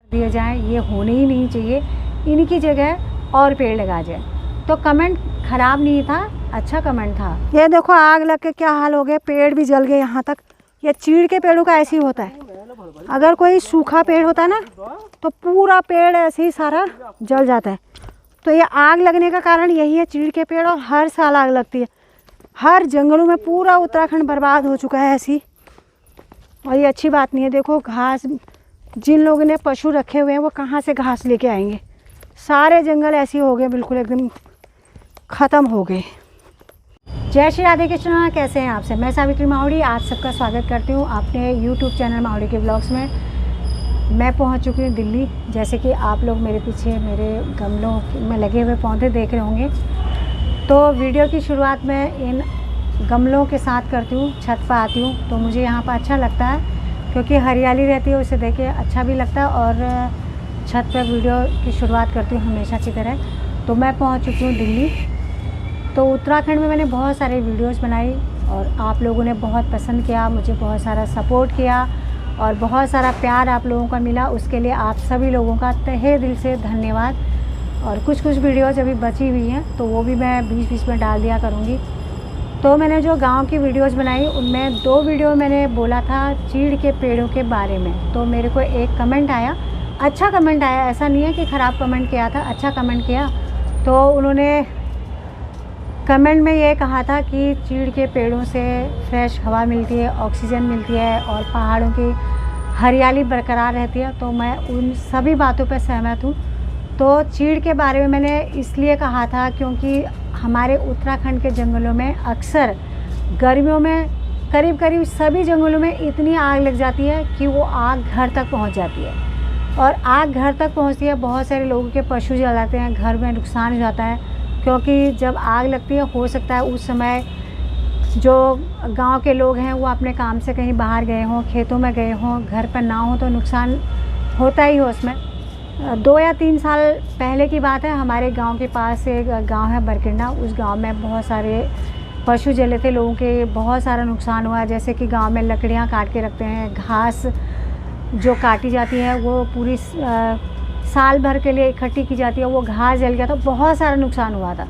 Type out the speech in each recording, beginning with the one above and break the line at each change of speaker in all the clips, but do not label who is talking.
दिए जाएं, ये होने ही नहीं चाहिए। इनकी जगह और पेड़ लगा जाए। तो कमेंट ख़राब नहीं था, अच्छा कमेंट था। ये देखो आग लग के क्या हाल हो गया, पेड़ भी जल गए यहाँ तक। ये चीड़ के पेड़ों का ऐसे ही होता है, अगर कोई सूखा पेड़ होता है ना तो पूरा पेड़ ऐसे ही सारा जल जाता है। तो ये आग लगने का कारण यही है, चीड़ के पेड़। और हर साल आग लगती है, हर जंगलों में पूरा उत्तराखंड बर्बाद हो चुका है ऐसी। और ये अच्छी बात नहीं है। देखो घास, जिन लोगों ने पशु रखे हुए हैं वो कहाँ से घास लेके आएंगे। सारे जंगल ऐसे हो गए, बिल्कुल एकदम ख़त्म हो गए। जय श्री राधे कृष्ण। कैसे हैं आप सब? मैं सावित्री माहुड़ी आप सबका स्वागत करती हूँ अपने यूट्यूब चैनल माहुड़ी के ब्लॉग्स में। मैं पहुँच चुकी हूँ दिल्ली। जैसे कि आप लोग मेरे पीछे मेरे गमलों में लगे हुए पौधे देख रहे होंगे। तो वीडियो की शुरुआत में इन गमलों के साथ करती हूँ। छत पर आती हूँ तो मुझे यहाँ पर अच्छा लगता है, क्योंकि हरियाली रहती है, उसे देख के अच्छा भी लगता है। और छत पर वीडियो की शुरुआत करती हूँ हमेशा की तरह। तो मैं पहुँच चुकी हूँ दिल्ली। तो उत्तराखंड में मैंने बहुत सारे वीडियोस बनाई और आप लोगों ने बहुत पसंद किया, मुझे बहुत सारा सपोर्ट किया और बहुत सारा प्यार आप लोगों का मिला। उसके लिए आप सभी लोगों का तहे दिल से धन्यवाद। और कुछ वीडियोज़ अभी बची हुई हैं तो वो भी मैं बीच बीच में डाल दिया करूँगी। तो मैंने जो गांव की वीडियोस बनाई उनमें 2 वीडियो मैंने बोला था चीड़ के पेड़ों के बारे में। तो मेरे को एक कमेंट आया, अच्छा कमेंट आया, ऐसा नहीं है कि ख़राब कमेंट किया था, अच्छा कमेंट किया। तो उन्होंने कमेंट में ये कहा था कि चीड़ के पेड़ों से फ्रेश हवा मिलती है, ऑक्सीजन मिलती है और पहाड़ों की हरियाली बरकरार रहती है। तो मैं उन सभी बातों पर सहमत हूँ। तो चीड़ के बारे में मैंने इसलिए कहा था क्योंकि हमारे उत्तराखंड के जंगलों में अक्सर गर्मियों में करीब सभी जंगलों में इतनी आग लग जाती है कि वो आग घर तक पहुंच जाती है। और आग घर तक पहुंचती है, बहुत सारे लोगों के पशु जल जाते हैं, घर में नुकसान हो जाता है। क्योंकि जब आग लगती है हो सकता है उस समय जो गांव के लोग हैं वो अपने काम से कहीं बाहर गए हों, खेतों में गए हों, घर पर ना हो तो नुकसान होता ही हो उसमें। 2 या 3 साल पहले की बात है, हमारे गांव के पास एक गांव है बरकिंडा। उस गांव में बहुत सारे पशु जले थे, लोगों के बहुत सारा नुकसान हुआ। जैसे कि गांव में लकड़ियां काट के रखते हैं, घास जो काटी जाती है वो पूरी साल भर के लिए इकट्ठी की जाती है, वो घास जल गया था, बहुत सारा नुकसान हुआ था।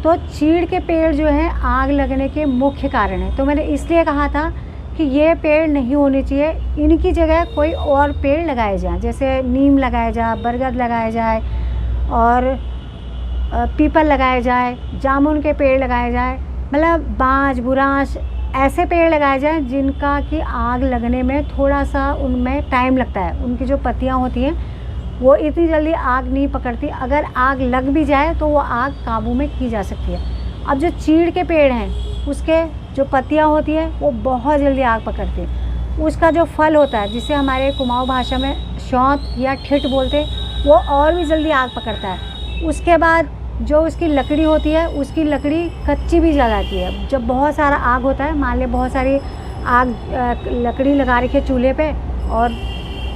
तो चीड़ के पेड़ जो है आग लगने के मुख्य कारण है। तो मैंने इसलिए कहा था कि ये पेड़ नहीं होने चाहिए, इनकी जगह कोई और पेड़ लगाए जाएं। जैसे नीम लगाया जाए, बरगद लगाया जाए और पीपल लगाए जाए, जामुन के पेड़ लगाए जाए, मतलब बांज बुरांश ऐसे पेड़ लगाए जाएं जिनका कि आग लगने में थोड़ा सा उनमें टाइम लगता है। उनकी जो पत्तियां होती हैं वो इतनी जल्दी आग नहीं पकड़ती। अगर आग लग भी जाए तो वो आग काबू में की जा सकती है। अब जो चीड़ के पेड़ हैं उसके जो पत्तियां होती हैं वो बहुत जल्दी आग पकड़ती हैं। उसका जो फल होता है जिसे हमारे कुमाऊं भाषा में शौंत या ठिठ बोलते हैं, वो और भी जल्दी आग पकड़ता है। उसके बाद जो उसकी लकड़ी होती है, उसकी लकड़ी कच्ची भी जल जाती है। जब बहुत सारा आग होता है, मान लें बहुत सारी आग लकड़ी लगा रखी है चूल्हे पे और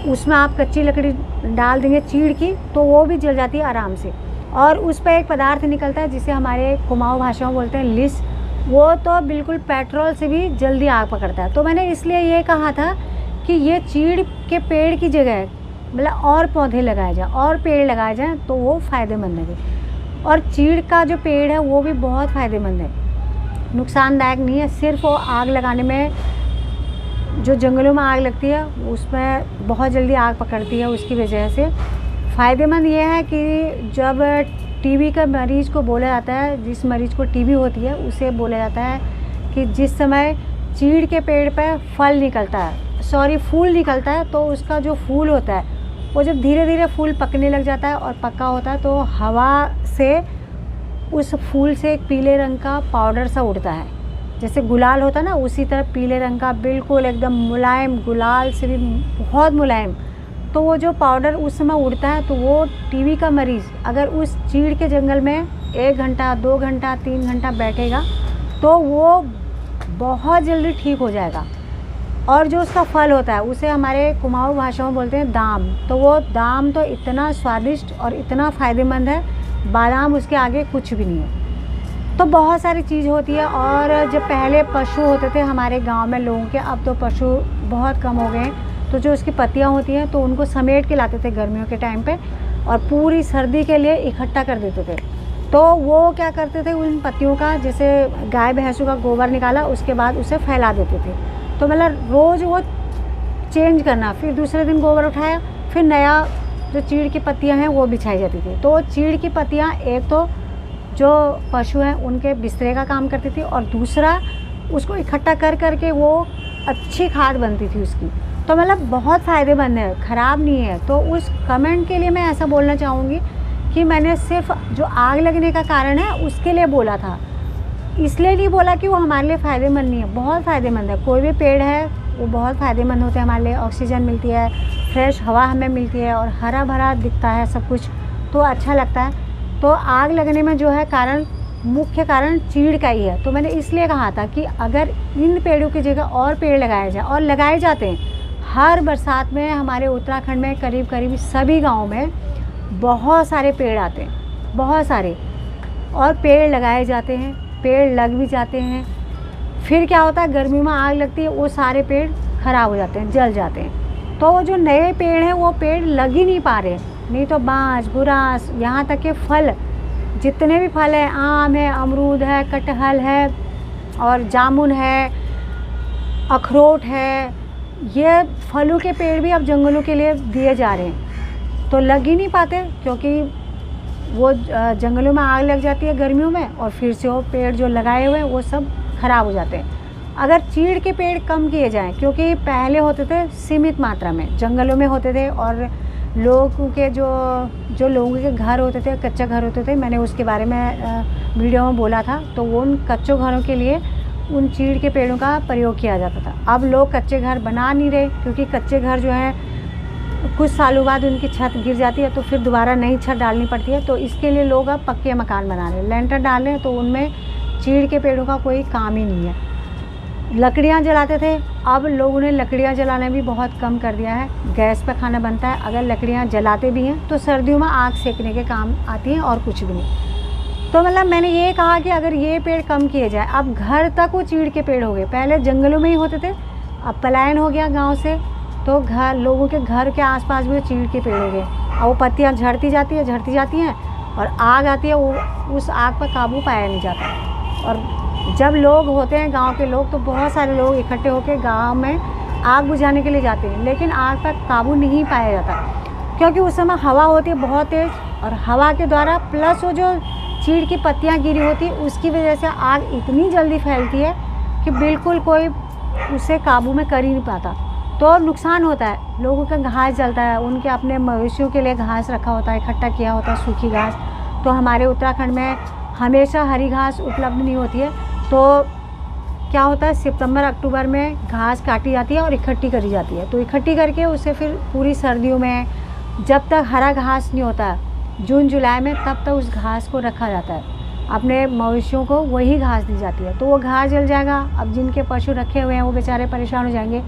उसमें आप कच्ची लकड़ी डाल देंगे चीड़ की तो वो भी जल जाती है आराम से। और उस पर एक पदार्थ निकलता है जिसे हमारे कुमाऊं भाषा में बोलते हैं लिस, वो तो बिल्कुल पेट्रोल से भी जल्दी आग पकड़ता है। तो मैंने इसलिए ये कहा था कि ये चीड़ के पेड़ की जगह मतलब और पौधे लगाए जाएँ और पेड़ लगाए जाएँ तो वो फ़ायदेमंद है। और चीड़ का जो पेड़ है वो भी बहुत फ़ायदेमंद है, नुकसानदायक नहीं है। सिर्फ वो आग लगाने में, जो जंगलों में आग लगती है उसमें बहुत जल्दी आग पकड़ती है, उसकी वजह से फ़ायदेमंद ये है कि जब टीबी का मरीज़ को बोला जाता है, जिस मरीज़ को टीबी होती है उसे बोला जाता है कि जिस समय चीड़ के पेड़ पर फूल निकलता है तो उसका जो फूल होता है वो जब धीरे धीरे फूल पकने लग जाता है और पका होता है तो हवा से उस फूल से एक पीले रंग का पाउडर सा उड़ता है, जैसे गुलाल होता है ना, उसी तरह पीले रंग का बिल्कुल एकदम मुलायम, गुलाल से भी बहुत मुलायम। तो वो जो पाउडर उस समय उड़ता है तो वो टीबी का मरीज़ अगर उस चीड़ के जंगल में 1 घंटा 2 घंटा 3 घंटा बैठेगा तो वो बहुत जल्दी ठीक हो जाएगा। और जो उसका फल होता है उसे हमारे कुमाऊं भाषा में बोलते हैं दाम। तो वो दाम तो इतना स्वादिष्ट और इतना फ़ायदेमंद है, बादाम उसके आगे कुछ भी नहीं है। तो बहुत सारी चीज़ होती है। और जब पहले पशु होते थे हमारे गांव में लोगों के, अब तो पशु बहुत कम हो गए हैं। तो जो उसकी पत्तियाँ होती हैं तो उनको समेट के लाते थे गर्मियों के टाइम पे और पूरी सर्दी के लिए इकट्ठा कर देते थे। तो वो क्या करते थे, उन पत्तियों का जैसे गाय भैंसों का गोबर निकाला उसके बाद उसे फैला देते थे। तो मतलब रोज़ वो चेंज करना, फिर दूसरे दिन गोबर उठाया, फिर नया जो चीड़ की पत्तियां हैं वो बिछाई जाती थी। तो चीड़ की पत्तियां एक तो जो पशु हैं उनके बिस्तरे का काम करती थी और दूसरा उसको इकट्ठा कर करके वो अच्छी खाद बनती थी उसकी। तो मतलब बहुत फ़ायदेमंद है, ख़राब नहीं है। तो उस कमेंट के लिए मैं ऐसा बोलना चाहूँगी कि मैंने सिर्फ जो आग लगने का कारण है उसके लिए बोला था, इसलिए नहीं बोला कि वो हमारे लिए फ़ायदेमंद नहीं है। बहुत फ़ायदेमंद है, कोई भी पेड़ है वो बहुत फ़ायदेमंद होते हैं हमारे लिए। ऑक्सीजन मिलती है, फ्रेश हवा हमें मिलती है और हरा भरा दिखता है सब कुछ, तो अच्छा लगता है। तो आग लगने में जो है कारण, मुख्य कारण चीड़ का ही है। तो मैंने इसलिए कहा था कि अगर इन पेड़ों की जगह और पेड़ लगाए जाए, और लगाए जाते हैं हर बरसात में हमारे उत्तराखंड में करीब करीब सभी गाँव में बहुत सारे पेड़ आते हैं, बहुत सारे, और पेड़ लगाए जाते हैं, पेड़ लग भी जाते हैं। फिर क्या होता है, गर्मी में आग लगती है, वो सारे पेड़ ख़राब हो जाते हैं, जल जाते हैं। तो वो जो नए पेड़ हैं वो पेड़ लग ही नहीं पा रहे। नहीं तो बांस, बुरांस, यहाँ तक के फल, जितने भी फल हैं, आम है, अमरूद है, कटहल है और जामुन है, अखरोट है, ये फलों के पेड़ भी अब जंगलों के लिए दिए जा रहे हैं। तो लग ही नहीं पाते क्योंकि वो जंगलों में आग लग जाती है गर्मियों में और फिर से वो पेड़ जो लगाए हुए हैं वो सब ख़राब हो जाते हैं। अगर चीड़ के पेड़ कम किए जाएं, क्योंकि पहले होते थे सीमित मात्रा में, जंगलों में होते थे और लोगों के जो लोगों के घर होते थे, कच्चे घर होते थे, मैंने उसके बारे में वीडियो में बोला था। तो वो उन कच्चों घरों के लिए उन चीड़ के पेड़ों का प्रयोग किया जाता था। अब लोग कच्चे घर बना नहीं रहे क्योंकि कच्चे घर जो है कुछ सालों बाद उनकी छत गिर जाती है तो फिर दोबारा नई छत डालनी पड़ती है। तो इसके लिए लोग अब पक्के मकान बना रहे हैं, लेंटर डाल रहे हैं। तो उनमें चीड़ के पेड़ों का कोई काम ही नहीं है। लकड़ियाँ जलाते थे, अब लोगों ने लकड़ियाँ जलाना भी बहुत कम कर दिया है। गैस पर खाना बनता है। अगर लकड़ियाँ जलाते भी हैं तो सर्दियों में आग सेकने के काम आती हैं और कुछ भी नहीं। तो मतलब मैंने ये कहा कि अगर ये पेड़ कम किए जाए, अब घर तक वो चीड़ के पेड़ हो गए। पहले जंगलों में ही होते थे, अब पलायन हो गया गाँव से, तो घर, लोगों के घर के आसपास भी चीड़ के पेड़ हो गए। और वो पत्तियाँ झड़ती जाती हैं और आग आती है, वो उस आग पर काबू पाया नहीं जाता। और जब लोग होते हैं गांव के लोग, तो बहुत सारे लोग इकट्ठे होकर गांव में आग बुझाने के लिए जाते हैं, लेकिन आग पर काबू नहीं पाया जाता क्योंकि उस समय हवा होती है बहुत तेज़, और हवा के द्वारा प्लस वो जो चीड़ की पत्तियाँ गिरी होती है उसकी वजह से आग इतनी जल्दी फैलती है कि बिल्कुल कोई उसे काबू में कर ही नहीं पाता। तो नुकसान होता है, लोगों का घास जलता है, उनके अपने मवेशियों के लिए घास रखा होता है, इकट्ठा किया होता है सूखी घास। तो हमारे उत्तराखंड में हमेशा हरी घास उपलब्ध नहीं होती है। तो क्या होता है, सितंबर अक्टूबर में घास काटी जाती है और इकट्ठी करी जाती है। तो इकट्ठी करके उसे फिर पूरी सर्दियों में, जब तक हरा घास नहीं होता जून जुलाई में, तब तक उस घास को रखा जाता है। अपने मवेशियों को वही घास दी जाती है। तो वो घास जल जाएगा, अब जिनके पशु रखे हुए हैं वो बेचारे परेशान हो जाएंगे।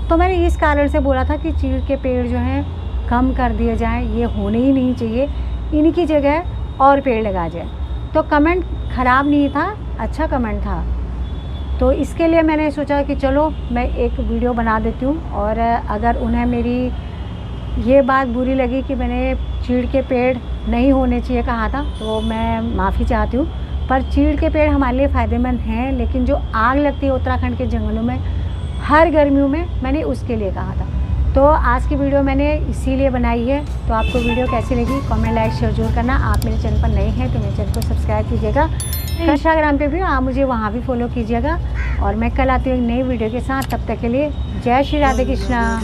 तो मैंने इस कारण से बोला था कि चीड़ के पेड़ जो हैं कम कर दिए जाएं, ये होने ही नहीं चाहिए, इनकी जगह और पेड़ लगा जाए। तो कमेंट ख़राब नहीं था, अच्छा कमेंट था। तो इसके लिए मैंने सोचा कि चलो मैं एक वीडियो बना देती हूँ। और अगर उन्हें मेरी ये बात बुरी लगी कि मैंने चीड़ के पेड़ नहीं होने चाहिए कहा था, तो मैं माफ़ी चाहती हूँ। पर चीड़ के पेड़ हमारे लिए फ़ायदेमंद हैं, लेकिन जो आग लगती है उत्तराखंड के जंगलों में हर गर्मियों में, मैंने उसके लिए कहा था। तो आज की वीडियो मैंने इसीलिए बनाई है। तो आपको वीडियो कैसी लगी कमेंट, लाइक, शेयर जरूर करना। आप मेरे चैनल पर नए हैं तो मेरे चैनल को सब्सक्राइब कीजिएगा। इंस्टाग्राम पे भी आप मुझे वहाँ भी फॉलो कीजिएगा। और मैं कल आती हूँ एक नई वीडियो के साथ। तब तक के लिए जय श्री राधे कृष्णा।